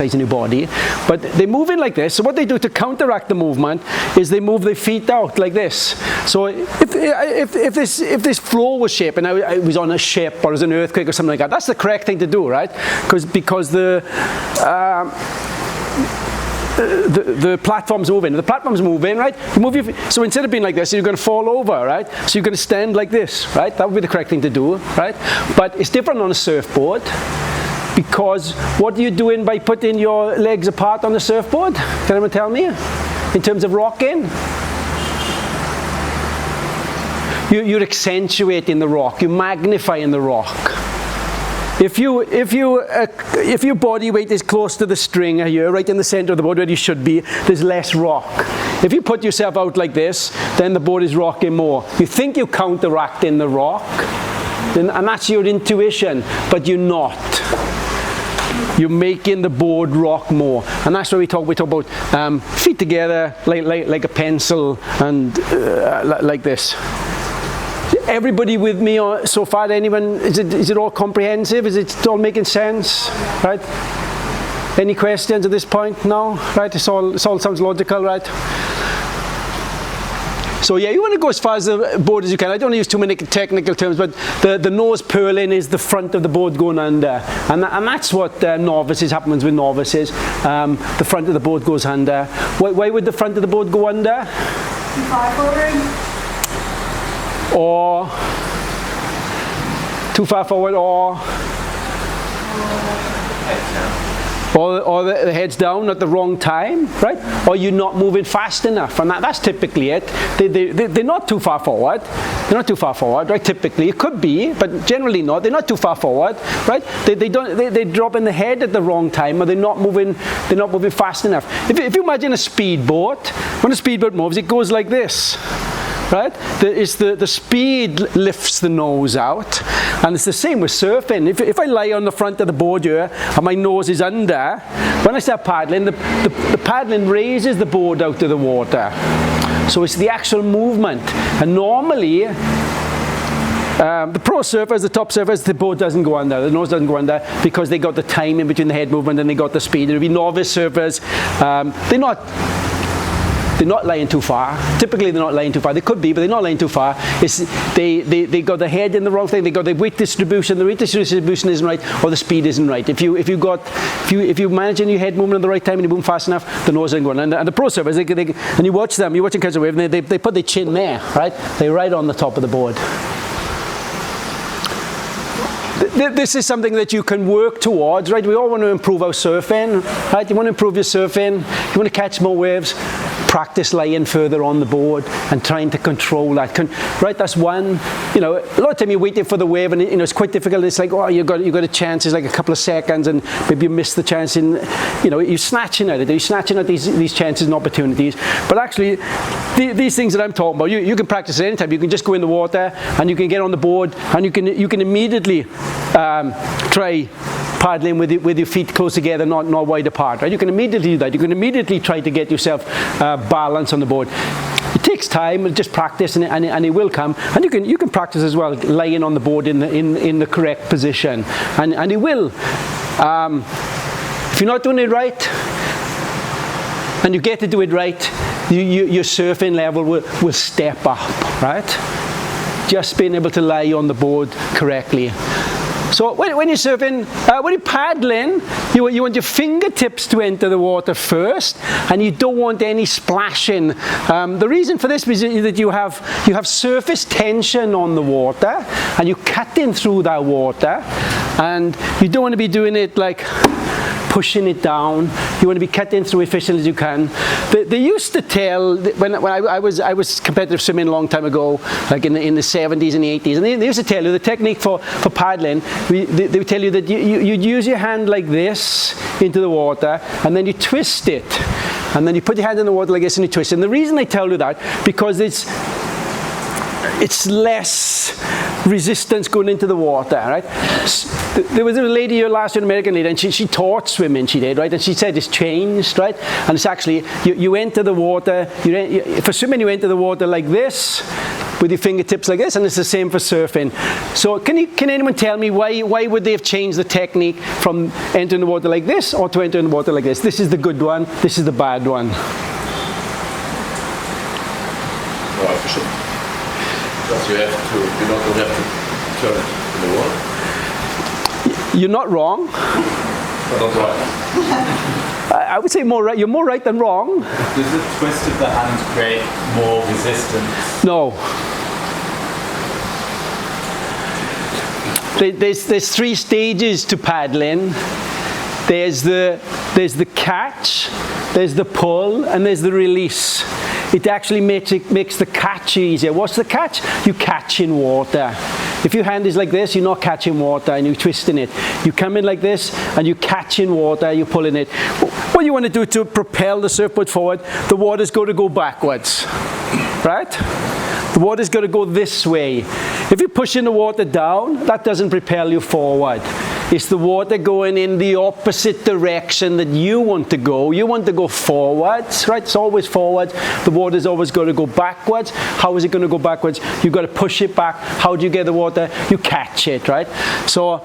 in your body, but they move in like this. So what they do to counteract the movement is they move their feet out like this. So if this floor was shaped and I was on a ship or as an earthquake or something like that, that's the correct thing to do, right? Because the platform's moving. The platform's moving, right? You move your feet. So instead of being like this, you're going to fall over, right? So you're going to stand like this, right? That would be the correct thing to do, right? But it's different on a surfboard. Because what are you doing by putting your legs apart on the surfboard? Can anyone tell me? In terms of rocking? You're accentuating the rock. You're magnifying the rock. If your body weight is close to the string here, right in the center of the board where you should be, there's less rock. If you put yourself out like this, then the board is rocking more. You think you're counteracting the rock, and that's your intuition, but you're not. You're making the board rock more, and that's why we talk about feet together like a pencil and like this. Everybody with me so far? Anyone? Is it all comprehensive? Is it all making sense? Right? Any questions at this point? No? Right? It all sounds logical, right? So yeah, you want to go as far as the board as you can. I don't want to use too many technical terms, but the nose purling is the front of the board going under. And that's what novices happens with novices. The front of the board goes under. Why would the front of the board go under? Too far forward. Or too far forward, or the head's down at the wrong time, right? Or you're not moving fast enough, and that's typically it. They're not too far forward. They're not too far forward, right? Typically, it could be, but generally not. They're not too far forward, right? They drop in the head at the wrong time, or they're not moving fast enough. If you imagine a speedboat, when a speedboat moves, it goes like this. Right? The speed lifts the nose out, and it's the same with surfing. If I lie on the front of the board here and my nose is under, when I start paddling, the paddling raises the board out of the water. So it's the actual movement. And normally, the pro surfers, the top surfers, the board doesn't go under, the nose doesn't go under, because they got the time in between the head movement and they got the speed. There'll be novice surfers, they're not laying too far. Typically, they're not laying too far. They could be, but they're not laying too far. They got the head in the wrong thing. They got the weight distribution. The weight distribution isn't right, or the speed isn't right. If you manage your head moving at the right time and you move fast enough, the nose isn't going. And the pro surfers, and you watch them. You're watching Catch a Wave, and they put their chin there, right? They're right on the top of the board. This is something that you can work towards, right? We all want to improve our surfing, right? You want to improve your surfing. You want to catch more waves. Practice laying further on the board and trying to control that. Right? That's one. A lot of time you're waiting for the wave, and it's quite difficult. It's like, you got a chance. It's like a couple of seconds, and maybe you miss the chance. You're snatching at it. You're snatching at these chances and opportunities. But actually, these things that I'm talking about, you can practice at any time. You can just go in the water, and you can get on the board, and you can immediately try paddling with your feet close together, not wide apart. Right? You can immediately do that. You can immediately try to get yourself balance on the board. It takes time, just practice, and it will come. And you can practice as well, laying on the board in the correct position, and it will. If you're not doing it right, and you get to do it right, your surfing level will step up, right? Just being able to lie on the board correctly. So when you're surfing, when you're paddling, you want your fingertips to enter the water first, and you don't want any splashing. The reason for this is that you have surface tension on the water, and you're cutting through that water, and you don't want to be doing it like pushing it down. You want to be cutting through efficiently as you can. They used to tell, when I was competitive swimming a long time ago, like in the 70s and the 80s, and they used to tell you the technique for paddling. They would tell you that you'd use your hand like this into the water, and then you twist it, and then you put your hand in the water like this and you twist it. And the reason they tell you that, because it's less resistance going into the water, right? There was a lady here last year, an American lady, and she taught swimming, she did, right? And she said it's changed, right? And it's actually, you enter the water, for swimming you enter the water like this, with your fingertips like this, and it's the same for surfing. So can anyone tell me why would they have changed the technique from entering the water like this or to entering the water like this? This is the good one, this is the bad one. More efficient. Because you don't have to turn it in the water. You're not wrong. Not right. I would say more right. You're more right than wrong. Does the twist of the hand create more resistance? No. There's 3 stages to paddling. There's the catch, there's the pull, and there's the release. It actually makes the catch easier. What's the catch? You catch in water. If your hand is like this, you're not catching water and you're twisting it. You come in like this and you catch in water, you're pulling it. What you want to do to propel the surfboard forward, the water's got to go backwards, right? The water's got to go this way. If you're pushing the water down, that doesn't propel you forward. It's the water going in the opposite direction that you want to go. You want to go forwards, right? It's always forwards. The water's always got to go backwards. How is it going to go backwards? You've got to push it back. How do you get the water? You catch it, right? So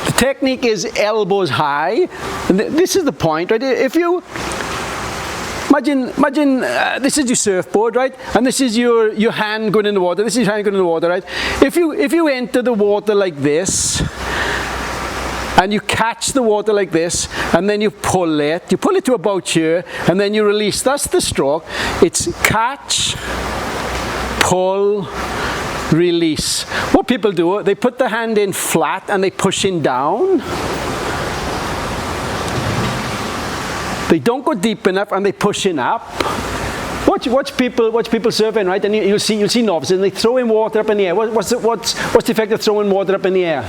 the technique is elbows high. And this is the point, right? If you Imagine this is your surfboard, right? And this is your hand going in the water. This is your hand going in the water, right? If you enter the water like this, and you catch the water like this, and then you pull it to about here, and then you release. That's the stroke. It's catch, pull, release. What people do, they put the hand in flat and they push in down. They don't go deep enough and they push in up. Watch people surfing, right? And you'll see novices and they throw in water up in the air. What's the effect of throwing water up in the air?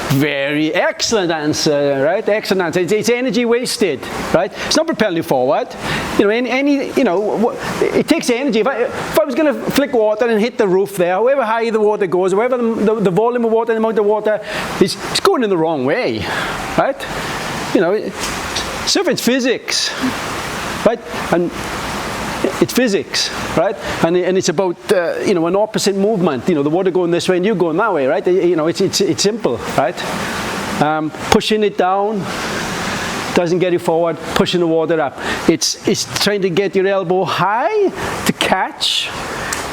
Very excellent answer, right? Excellent answer. It's energy wasted, right? It's not propelling you forward. It takes energy. If I was going to flick water and hit the roof there, however high the water goes, however the volume of water, the amount of water, it's going in the wrong way, right? Surfing's physics, right? And it's physics, right? And it's about an opposite movement. The water going this way and you going that way, right? It's simple, right? Pushing it down doesn't get you forward. Pushing the water up, it's trying to get your elbow high to catch.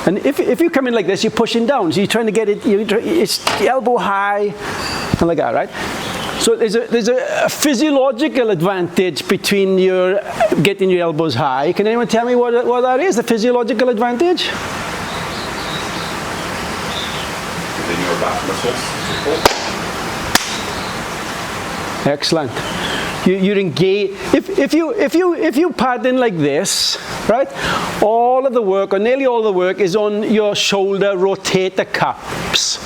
And if you come in like this, you're pushing down. So you're trying to get it. It's elbow high, and like that, right? So there's a physiological advantage between getting your elbows high. Can anyone tell me what that is, the physiological advantage? Within your back muscles. Excellent. You're engaged. If you paddle like this, right? All of the work, or nearly all the work, is on your shoulder rotator cuffs.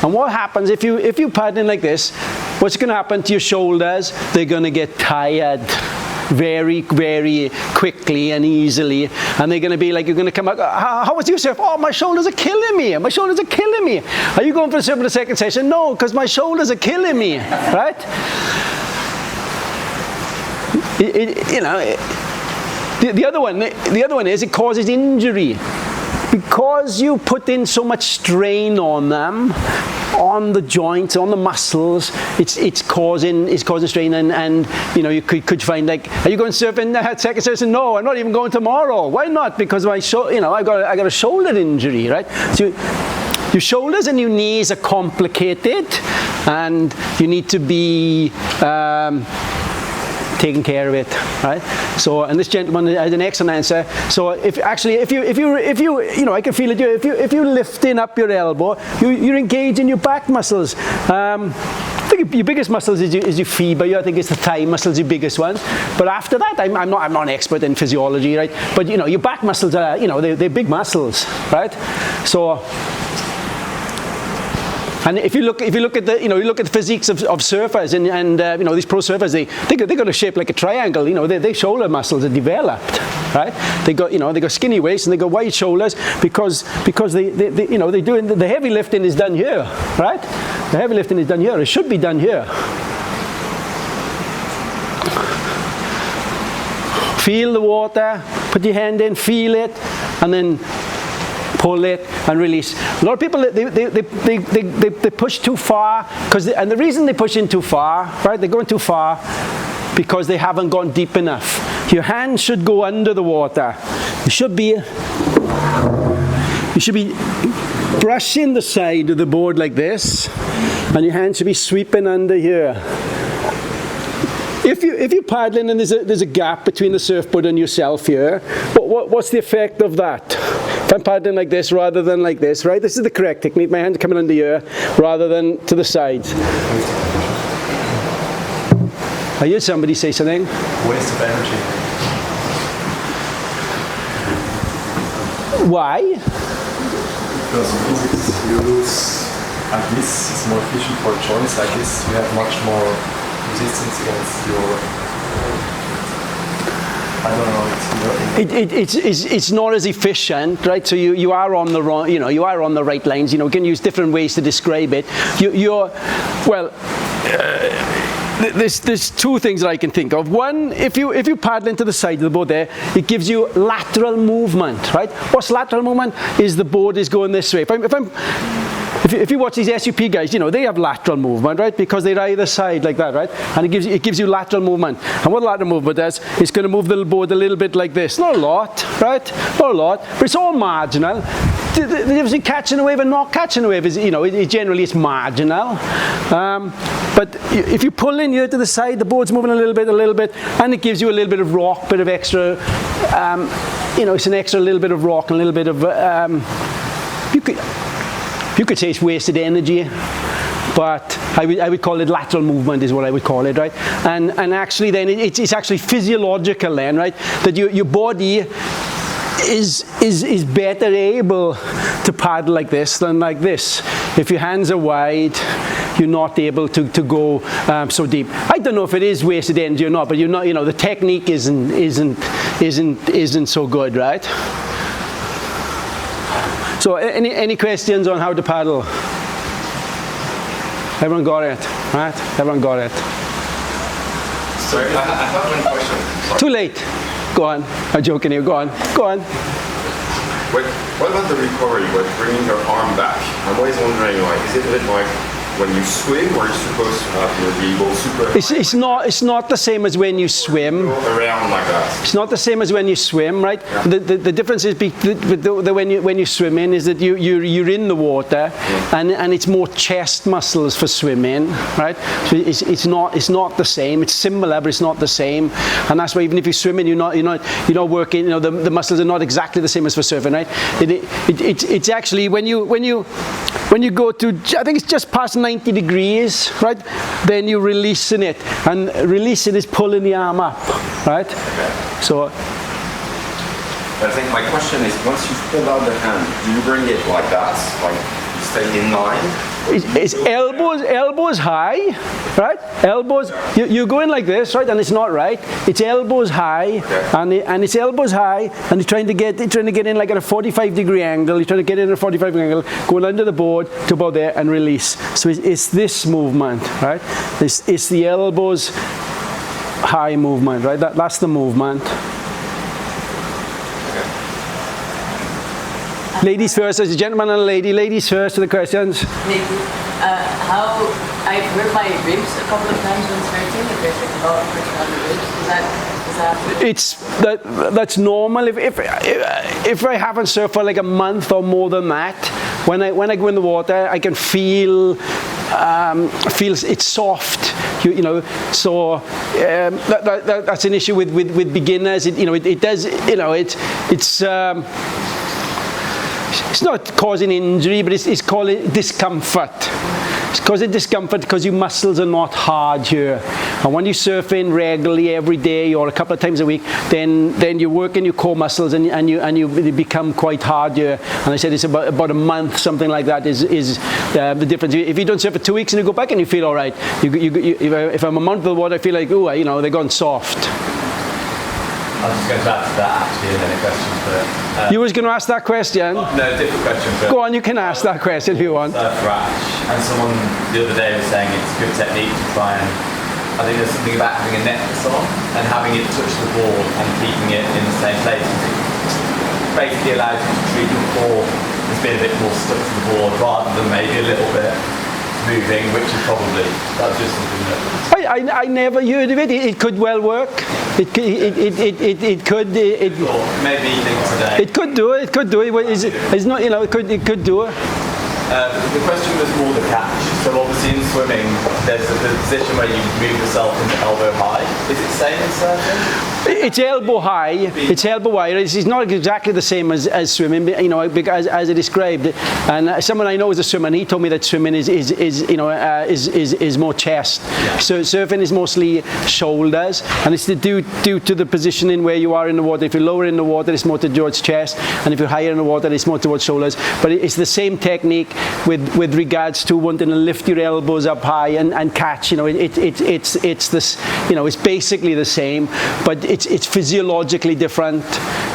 And what happens if you paddle like this? What's going to happen to your shoulders? They're going to get tired very, very quickly and easily. And they're going to be like, you're going to come out, how was your surf? Oh, my shoulders are killing me. My shoulders are killing me. Are you going for a surf for the second session? No, because my shoulders are killing me, right? The other one is it causes injury. Because you put in so much strain on them, on the joints, on the muscles, it's causing strain, and you could find, like, are you going surfing that second session? No, I'm not even going tomorrow. Why not? Because I got a shoulder injury, right? So your shoulders and your knees are complicated, and you need to be taking care of it, right? So, and this gentleman has an excellent answer. So, if you, I can feel it. If you're lifting up your elbow, you're engaging your back muscles. I think your biggest muscles is your femur. I think it's the thigh muscles, your biggest ones. But after that, I'm not an expert in physiology, right? But your back muscles are, they're big muscles, right? So. And if you look at the physiques of surfers and these pro surfers, they got a shape like a triangle. Their shoulder muscles are developed, right? They got skinny waists and they got wide shoulders because they do the heavy lifting is done here, right? The heavy lifting is done here. It should be done here. Feel the water, put your hand in, feel it, and then pull it and release. A lot of people, they push too far, and the reason they push in too far, right, they're going too far because they haven't gone deep enough. Your hand should go under the water. You should be brushing the side of the board like this, and your hand should be sweeping under here. If you're paddling and there's a gap between the surfboard and yourself here, what's the effect of that? If I'm paddling like this rather than like this, right? This is the correct technique. My hand coming under here rather than to the sides. I heard somebody say something. Waste of energy. Why? Because you lose, like this, it's more efficient for joints. Like this, you have much more resistance against your, I don't know, it's not as efficient, right? So you are on the wrong, you are on the right lines. We can use different ways to describe it. There's two things that I can think of. One, if you paddle into the side of the board there, it gives you lateral movement, right? What's lateral movement? Is the board is going this way. If you watch these SUP guys, they have lateral movement, right? Because they're either side like that, right? And it gives you lateral movement. And what lateral movement does, it's going to move the board a little bit like this. Not a lot, right? Not a lot, but it's all marginal. The difference between catching a wave and not catching a wave is, generally it's marginal. But if you pull in here to the side, the board's moving a little bit, and it gives you a little bit of rock, bit of extra, it's an extra little bit of rock and a little bit of, you could say it's wasted energy, but I would call it lateral movement is what I would call it, right? And actually then it's actually physiological then, right? That your body is better able to paddle like this than like this. If your hands are wide, you're not able to go so deep. I don't know if it is wasted energy or not, but the technique isn't so good, right? So any questions on how to paddle? Everyone got it, right? Everyone got it. Sorry, I have one question. Sorry. Too late. Go on. I'm joking here. Go on. Wait, what about the recovery, bringing your arm back? I'm always wondering, is it a bit like when you swim, or you're supposed to have your elbow super high? It's not the same as when you swim. Go around like that. It's not the same as when you swim, right? Yeah. The difference is when you swim in is that you're in the water, and it's more chest muscles for swimming, right? So it's not the same. It's similar, but it's not the same. And that's why even if you're swimming, you're not working. The muscles are not exactly the same as for surfing, right? It's actually when you go to, I think it's just past 90 degrees, right? Then you're releasing it, and releasing is pulling the arm up, right? Okay. So. I think my question is, once you've pulled out the hand, do you bring it like that, like you stay in line? It's elbows high, right? Elbows. You're going like this, right? And it's not right. It's elbows high, okay. and it's elbows high, and you're trying to get in like at a 45-degree angle. You're trying to get in at a 45-degree angle, going under the board to about there and release. So it's this movement, right? It's the elbows high movement, right? That's the movement. Ladies first, as a gentleman and a lady. Ladies first for the questions. Maybe. How I've hurt my ribs a couple of times when surfing. If there's like a lot of pressure on the ribs, is that? That's normal. If I haven't surfed for like a month or more than that, when I go in the water, I can feel it's soft. So that's an issue with beginners. It does. It's not causing injury, but it's causing discomfort. It's causing discomfort because your muscles are not hard here. And when you surf in regularly every day or a couple of times a week, then you're working your core muscles and they become quite hard here. And I said it's about a month, something like that is the difference. If you don't surf for 2 weeks and you go back and you feel all right, if I'm a month of the water, I feel like, they're gone soft. I was just going to ask that actually, and then a question for... You was going to ask that question? No, different question. But go on, you can ask that question if you want. Surf rash, and someone the other day was saying it's a good technique to try and I think there's something about having a necklace on and having it touch the board and keeping it in the same place. It basically allows you to treat your core as being a bit more stuck to the board rather than maybe a little bit moving, which is probably, that's just something that... I never heard of it. It could well work. It could. Maybe evening today. It could do it. It could do it. It's not. You know. It could do it. The question was more the catch. So obviously in swimming, there's the position where you move yourself into elbow high. Is it same in surfing? It's elbow high. It's elbow wide. It's not exactly the same as swimming. You know, because as I described. And someone I know is a swimmer. And he told me that swimming is more chest. Yeah. So surfing is mostly shoulders, and it's due to the positioning where you are in the water. If you're lower in the water, it's more towards chest, and if you're higher in the water, it's more towards shoulders. But it's the same technique with regards to wanting to lift your elbows up high and catch. You know, it's this. You know, it's basically the same, but it's physiologically different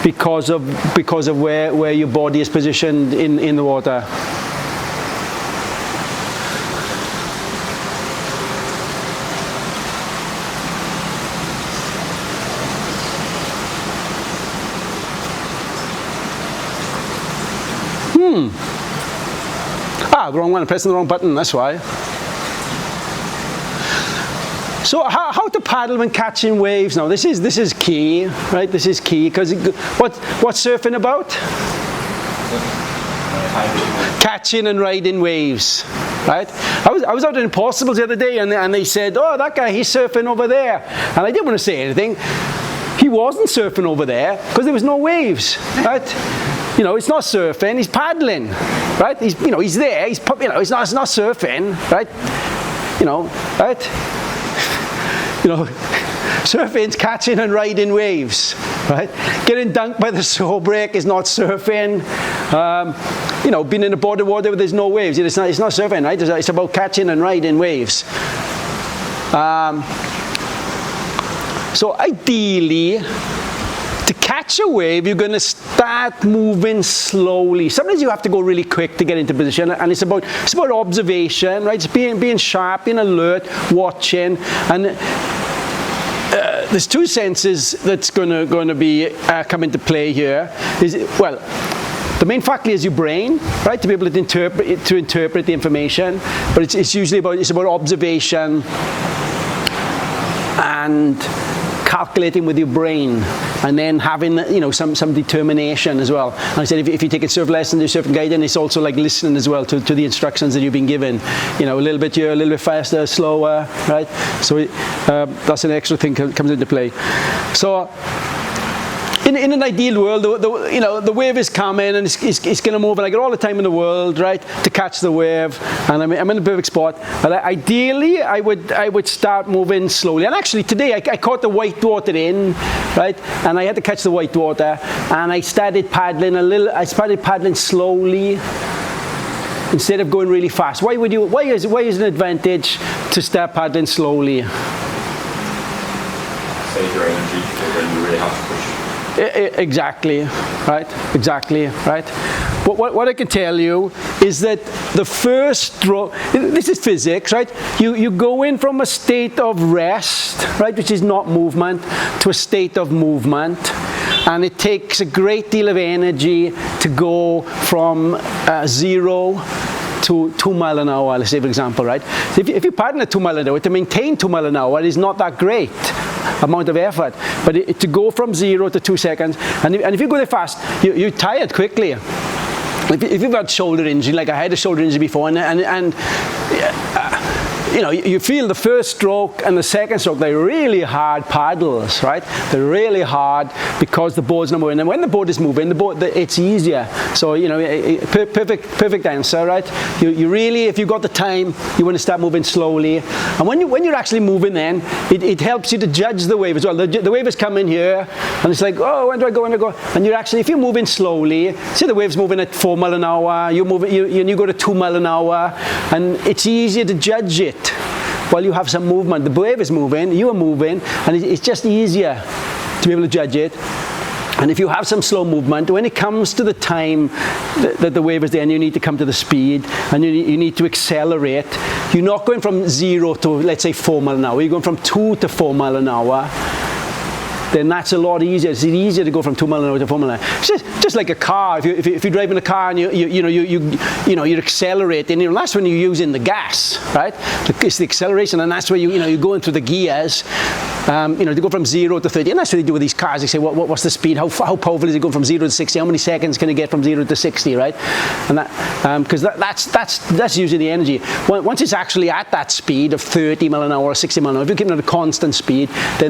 because of where your body is positioned in the water. The wrong one, I'm pressing the wrong button, that's why. So how to paddle when catching waves now? This is key, right? This is key, because what's surfing about? Catching and riding waves, right? I was out in Impossibles the other day, and they said, oh, that guy, he's surfing over there. And I didn't want to say anything. He wasn't surfing over there, because there was no waves, right? You know, it's not surfing, he's paddling, right? He's there, it's not surfing, right? You know, right? You know, surfing's catching and riding waves, right? Getting dunked by the shore break is not surfing. You know, being in a body of water where there's no waves, it's not surfing, right? It's about catching and riding waves. So ideally, to catch a wave, you're going to start moving slowly. Sometimes you have to go really quick to get into position, and it's about observation, right? It's being sharp, being alert, watching, and there's two senses that's going to be come into play here. The main factor is your brain, right? To be able to interpret the information, but it's usually about observation and calculating with your brain, and then having some determination as well. And I said if you take a surf lesson, do surfing guiding, it's also like listening as well to the instructions that you've been given. You know, a little bit here, a little bit faster, slower, right? So that's an extra thing comes into play. So in an ideal world, the wave is coming and it's going to move, and I got all the time in the world, right, to catch the wave, and I'm in a perfect spot. But ideally, I would start moving slowly. And actually, today I caught the white water in, right, and I had to catch the white water, and I started paddling slowly instead of going really fast. Why is it an advantage to start paddling slowly? Save your energy when you really have to push. Exactly, right? But what I can tell you is that the first stroke, this is physics, right? You go in from a state of rest, right, which is not movement, to a state of movement. And it takes a great deal of energy to go from 0 to 2 miles an hour, let's say, for example, right? So if you're paddling at 2 miles an hour, to maintain 2 miles an hour is not that great amount of effort. But to go from 0 to 2 seconds, and if you go there fast, you're tired quickly. If you've got shoulder injury, like I had a shoulder injury before, and you feel the first stroke and the second stroke, they're really hard paddles, right? They're really hard because the board's not moving. And when the board is moving, it's easier. So, perfect answer, right? You really, if you've got the time, you want to start moving slowly. And when you're actually moving then, it helps you to judge the wave as well. The wave is coming here, and it's like, oh, when do I go? And you're actually, if you're moving slowly, say the wave's moving at 4 miles an hour, you go to 2 miles an hour, and it's easier to judge it. While you have some movement, the wave is moving, you are moving, and it's just easier to be able to judge it. And if you have some slow movement, when it comes to the time that the wave is there and you need to come to the speed and you need to accelerate, you're not going from 0 to, let's say, 4 miles an hour. You're going from 2 to 4 miles an hour. Then that's a lot easier. It's easier to go from 2 miles an hour to 4 miles an hour. It's just like a car. If you're driving a car and you're accelerating, that's when you're using the gas, right? It's the acceleration, and that's where you're going through the gears. To go from 0 to 30, and that's what they do with these cars. They say, what's the speed? How powerful is it going from 0 to 60? How many seconds can it get from 0 to 60, right? And that, because that's using the energy. Once it's actually at that speed of 30 miles an hour or 60 miles an hour, if you're getting at a constant speed, then